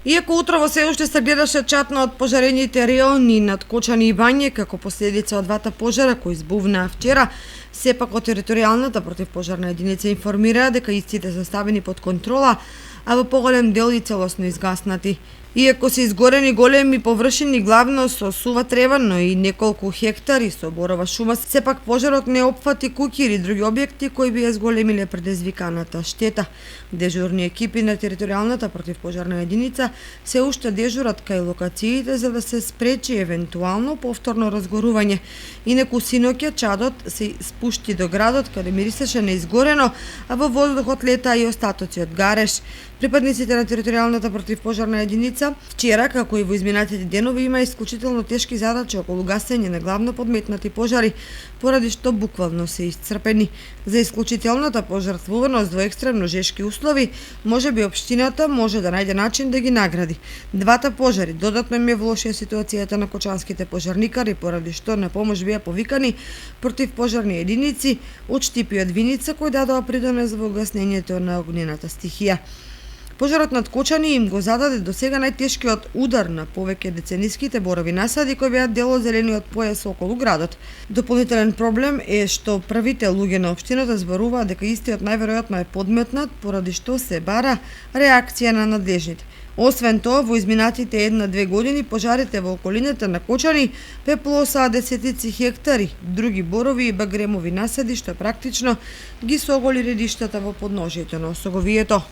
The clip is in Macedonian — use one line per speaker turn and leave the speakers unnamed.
Иако утрово се уште се гледаше чатно од пожарените реони над Кочани и Бање како последица од двата пожара кои избувнаа вчера, сепак од територијалната противпожарна единица информираа дека истите се ставени под контрола, а во поголем дел и целосно изгаснати. Иако се изгорени големи површини главно со сува трева, но и неколку хектари со борова шума, сепак пожарот не опфати куќи или други објекти кои би ја зголемиле предизвиканата штета. Дежурни екипи на територијалната противпожарна единица се уште дежурат кај локациите за да се спречи евентуално повторно разгорување. Инаку синоќа чадот се спушти до градот каде мирисеше на изгорено, а во воздухот летаа и остатоци од гареж. Припадниците на територијалната противпожарна единица вчера, како и во изминатите денови, има исклучително тешки задачи околу гасење на главно подметнати пожари, поради што буквално се исцрпени. За исклучителната пожртвуваност во екстремно жешки услови, може би општината може да најде начин да ги награди. Двата пожари додатно им ја влошија ситуацијата на кочанските пожарникари, поради што на помош беа повикани противпожарни единици од Штипи и од Виница кои дадоа придонес во гаснењето на огнената стихија. Пожарот над Кочани им го зададе до сега најтешкиот удар на повеќе децениските борови насади кои беа дел од зелениот појас околу градот. Дополнителен проблем е што првите луѓе на општината зборуваат дека истиот најверојатно е подметнат, поради што се бара реакција на надлежните. Освен тоа, во изминатите 1-2 години пожарите во околината на Кочани пеплосаа десетици хектари други борови и багремови насади, што практично ги соголи редиштата во подножието на осоговието.